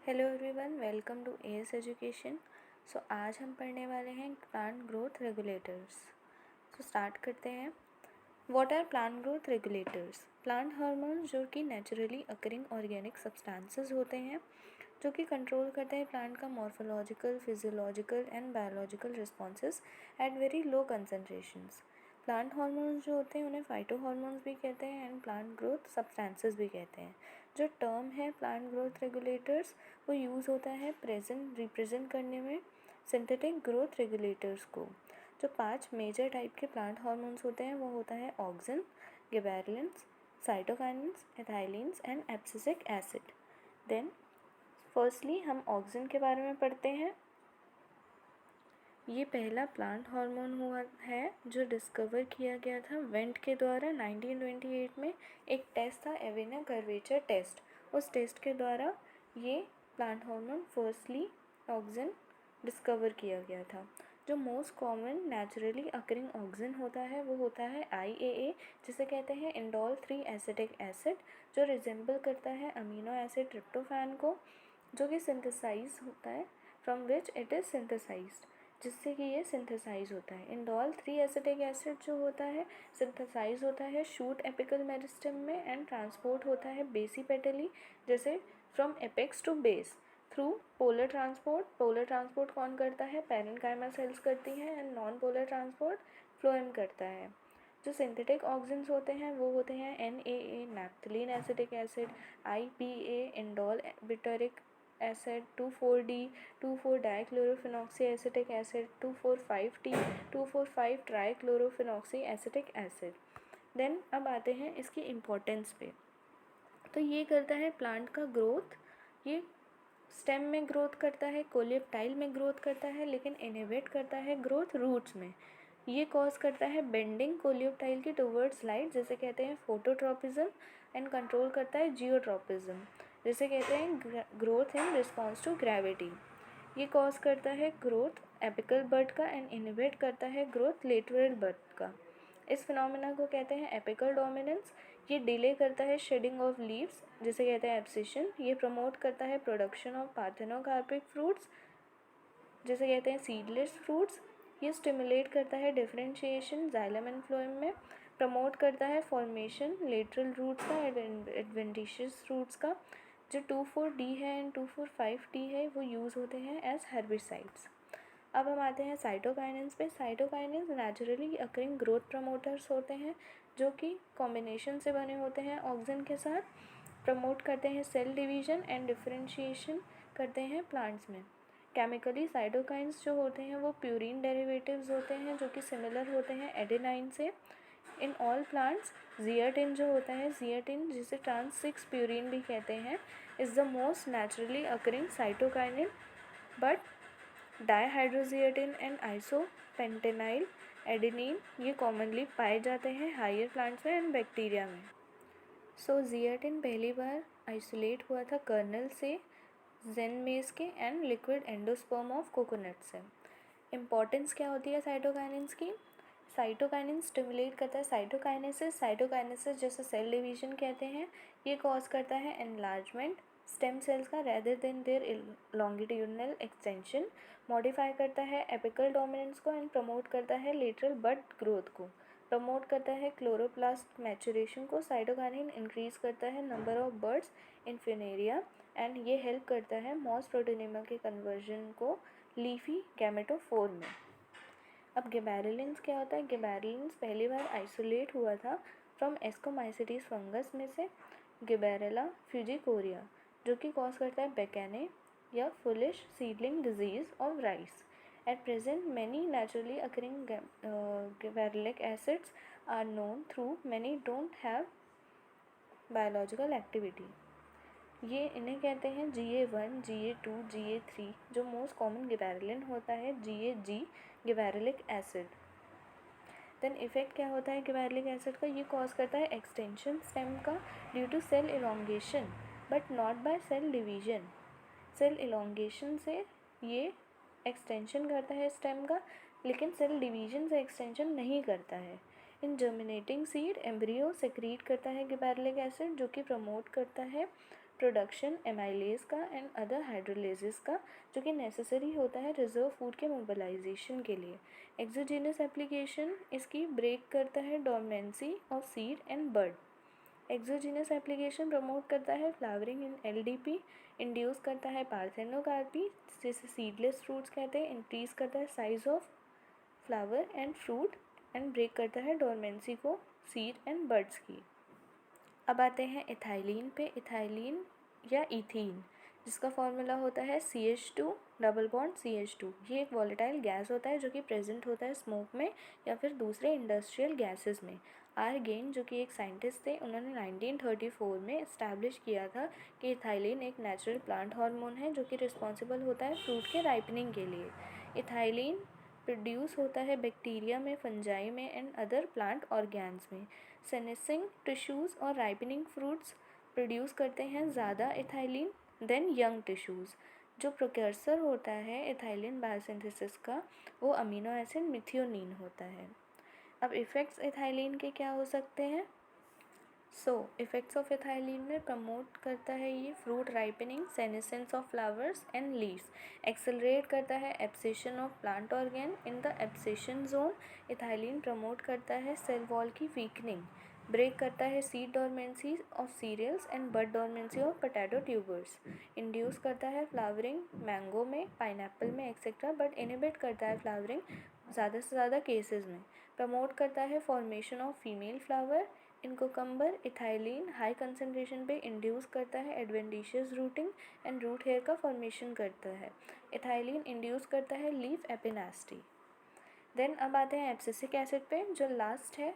Hello everyone, welcome to AS education. आज हम पढ़ने वाले हैं प्लांट ग्रोथ रेगुलेटर्स। स्टार्ट करते हैं। What are plant growth regulators? Plant hormones जो कि नेचुरली अकरिंग ऑर्गेनिक सब्सटेंसेस होते हैं जो कि कंट्रोल करते हैं प्लांट का morphological, physiological and biological responses at very low concentrations. Plant hormones जो होते हैं उन्हें फाइटो हार्मोन्स भी कहते हैं एंड प्लांट ग्रोथ सब्सटेंसेस भी कहते हैं। जो टर्म है प्लांट ग्रोथ रेगुलेटर्स वो यूज़ होता है रिप्रेजेंट करने में सिंथेटिक ग्रोथ रेगुलेटर्स को। जो 5 मेजर टाइप के प्लांट हार्मोन्स होते हैं वो होता है auxin, gibberellins, cytokinins, ethylenes and abscisic acid. Then firstly हम ऑक्सिन के बारे में पढ़ते हैं। ये पहला प्लांट हार्मोन हुआ है जो डिस्कवर किया गया था वेंट के द्वारा 1928 में। एक टेस्ट था एविना कर्वेचर टेस्ट। उस टेस्ट के द्वारा ये plant hormone firstly auxin discover किया गया था। जो most common naturally occurring auxin होता है वो होता है IAA, जिसे कहते हैं इंडोल 3 एसिटिक एसिड, जो रिजेंबल करता है अमीनो एसिड ट्रिप्टोफैन को, जो कि सिंथेसाइज होता है from which it is synthesised, जिससे कि ये सिंथेसाइज होता है। इंडोल 3 एसिटिक एसिड जो होता है सिंथेसाइज होता है शूट एपिकल मेरिस्टेम में एंड ट्रांसपोर्ट होता है बेसीपेटली, जैसे from apex to base through polar transport. Polar transport कौन करता है? पैरेन्काइमा सेल्स करती हैं and non polar transport phloem करता है। जो सिंथेटिक ऑक्सिन्स होते हैं वो होते हैं NAA naphthalene acetic acid, IPA indole butyric acid, 2,4-D two four dichlorophenoxy acetic acid, 2,4,5-T 2,4,5 trichlorophenoxy acetic acid. Then अब आते हैं इसकी इम्पोर्टेंस पे। तो ये करता है प्लांट का ग्रोथ, ये स्टेम में ग्रोथ करता है, कोलियोप्टाइल में ग्रोथ करता है, लेकिन इनहिबिट करता है ग्रोथ रूट्स में। ये कॉज करता है बेंडिंग कोलियोप्टाइल की टुवर्ड्स लाइट, जिसे कहते हैं फोटोट्रोपिज्म, एंड कंट्रोल करता है जियोट्रोपिज्म, जिसे कहते हैं growth in response to gravity. ये कॉज करता है ग्रोथ एपिकल बड का एंड इनहिबिट करता है ग्रोथ लेटरल बड का। इस फिनोमेना को कहते हैं एपिकल डोमिनेंस। ये डिले करता है शेडिंग ऑफ लीव्स, जिसे कहते हैं एब्सिशन। ये प्रमोट करता है प्रोडक्शन ऑफ पार्थेनोकार्पिक फ्रूट्स, जिसे कहते हैं सीडलेस फ्रूट्स। ये स्टिमुलेट करता है डिफरेंशिएशन जाइलम एंड फ्लोएम में, प्रमोट करता है फॉर्मेशन लेटरल रूट्स का, एडवेंटिशियस रूट्स का। जो 2,4-D है एंड 2,4,5-T है वो यूज़ होते हैं एज हेर्बिसाइड्स। अब हम आते हैं साइटोकाइनेंस पे। Cytokinins naturally occurring growth promoters होते हैं जो कि कॉम्बिनेशन से बने होते हैं ऑक्सिन के साथ, प्रमोट करते हैं सेल डिवीजन एंड डिफरेंशिएशन करते हैं प्लांट्स में। केमिकली साइटोकाइंस जो होते हैं वो प्यूरिन डेरिवेटिव्स होते हैं जो कि सिमिलर होते हैं एडेनाइन से। इन ऑल प्लांट्स जियाटिन जो होता है, जियाटिन जिसे ट्रांस 6 प्यूरिन भी कहते हैं, is the most naturally occurring cytokinin. But dihydrozeatin and isopentenyl adenine ये कॉमनली पाए जाते हैं हायर प्लांट्स में एंड बैक्टीरिया में। जियाटिन पहली बार आइसोलेट हुआ था कर्नल से, जेनमेज के and liquid endosperm of coconut से। इम्पॉर्टेंस क्या होती है साइटोकाइनेंस की? साइटोकाइनिन स्टिमुलेट करता है साइटोकाइनेसिस। साइटोकाइनेसिस जैसे सेल डिवीजन कहते हैं। ये कॉज करता है एनलार्जमेंट स्टेम सेल्स का rather than there longitudinal extension, modify करता है एपिकल डोमिनेंस को एंड प्रमोट करता है लेटरल बड ग्रोथ को, प्रमोट करता है क्लोरोप्लास्ट मैचुरेशन को। साइटोकाइनिन इंक्रीज करता है number of birds in Funaria and ये हेल्प करता है मॉस प्रोटोनेमा के कन्वर्जन को लीफी गैमेटोफोर में। अब गिबेरेलिन्स क्या होता है? गिबेरेलिन्स पहली बार आइसोलेट हुआ था फ्रॉम एस्कोमाइसिटीज फंगस में से, गिबेरेला फ्यूजिकोरिया, जो कि कॉज करता है बेकेने या foolish seedling disease of rice. At present, many naturally occurring gibberellic acids are known through many don't have biological activity. ये इन्हें कहते हैं GA1, GA2, GA3। जो मोस्ट कॉमन गिबेरेलिन होता है GAG gibberellic acid. Then effect क्या होता है गिबेरेलिक एसिड का? ये कॉज करता है एक्सटेंशन स्टेम का due to cell elongation but not by cell division. Cell elongation से ये एक्सटेंशन करता है स्टेम का, लेकिन सेल डिवीजन से एक्सटेंशन नहीं करता है। इन जर्मिनेटिंग सीड एम्ब्रियो सेक्रीट करता है गिबेरेलिक एसिड, जो कि प्रमोट करता है प्रोडक्शन एमाइलेज का एंड अदर हाइड्रोलेजेस का, जो कि नेसेसरी होता है रिजर्व फूड के मोबिलाइजेशन के लिए। एक्सोजीनस एप्लीकेशन इसकी ब्रेक करता है dormancy of seed and bud. Exogenous application promote करता है फ्लावरिंग इन एलडीपी, इंड्यूस करता है पार्थेनोकार्पी जिसे सीडलेस फ्रूट्स कहते हैं, इंक्रीज करता है size of flower and fruit and break करता है डोरमेंसी को सीड एंड बर्ड्स की। अब आते हैं इथाइलिन पे। इथाइलिन या इथीन जिसका फॉर्मूला होता है CH2 डबल बॉन्ड CH2। ये एक वॉलेटाइल गैस होता है जो कि प्रेजेंट होता है स्मोक में या फिर दूसरे इंडस्ट्रियल गैसेस में। आर गेन जो कि एक साइंटिस्ट थे, उन्होंने 1934 में इस्टेब्लिश किया था कि इथाइलिन एक नेचुरल प्लांट हार्मोन है जो कि रिस्पॉन्सिबल होता है फ्रूट के राइपनिंग के लिए। इथाइलिन प्रोड्यूस होता है बैक्टीरिया में, फंजाई में एंड अदर प्लांट ऑर्गेन्स में। सेनेसिंग टिश्यूज़ और राइपनिंग फ्रूट्स प्रोड्यूस करते हैं ज़्यादा इथाइलिन देन यंग टिश्यूज़। जो प्रोकर्सर होता है इथाइलिन बायोसिंथेसिस का वो अमीनो एसिड मिथियोनिन होता है। अब इफ़ेक्ट्स इथाइलिन के क्या हो सकते हैं? इफ़ेक्ट्स ऑफ इथाइलिन में प्रमोट करता है ये fruit ripening, senescence of flowers and leaves, accelerate करता है abscission of plant organ in the abscission zone. Ethylene promote करता है सेल वॉल की वीकनिंग, ब्रेक करता है seed dormancy of cereals and bud dormancy of potato tubers, induce करता है flowering mango में, पाइनएप्पल में एक्सेट्रा, बट इनहिबिट करता है फ्लावरिंग ज़्यादा से ज़्यादा केसेस में। प्रमोट करता है formation of female flower. In cucumber ethylene high concentration पे इंड्यूस करता है adventitious rooting and root hair का फॉर्मेशन करता है। इथाइलिन इंड्यूस करता है लीफ एपिनास्टी। देन अब आते हैं एब्सिसिक एसिड पे जो लास्ट है।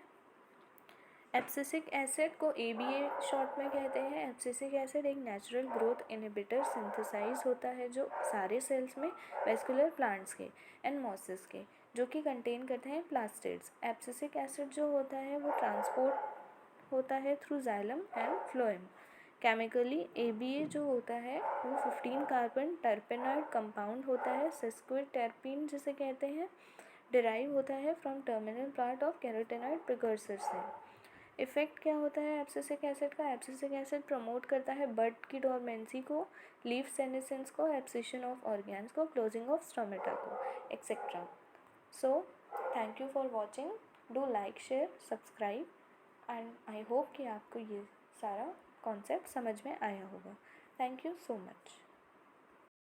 एब्सिसिक एसिड को ABA शॉर्ट में कहते हैं। एब्सिसिक एसिड एक नेचुरल ग्रोथ इनहिबिटर सिंथेसाइज होता है जो सारे सेल्स में वेस्कुलर प्लांट्स के एंड मॉसेस के, जो कि कंटेन करते हैं प्लास्टिड्स। एब्सिसिक एसिड जो होता है वो ट्रांसपोर्ट होता है through xylem and phloem. Chemically ABA जो होता है वो 15 कार्बन टर्पेनॉइड कंपाउंड होता है, सेस्क्विटर्पीन जिसे कहते हैं, डिराइव होता है from terminal part of carotenoid precursor से। इफ़ेक्ट क्या होता है एब्सिसिक एसिड का? एब्सिसिक एसिड प्रमोट करता है बड की डोरमेंसी को, लीफ सेनेसेंस को, एब्सेशन ऑफ ऑर्गेन्स को, क्लोजिंग ऑफ स्टोमेटा को, etcetera. So thank you for watching. Do like, share, subscribe and I hope कि आपको ये सारा कॉन्सेप्ट समझ में आया होगा। Thank you so much.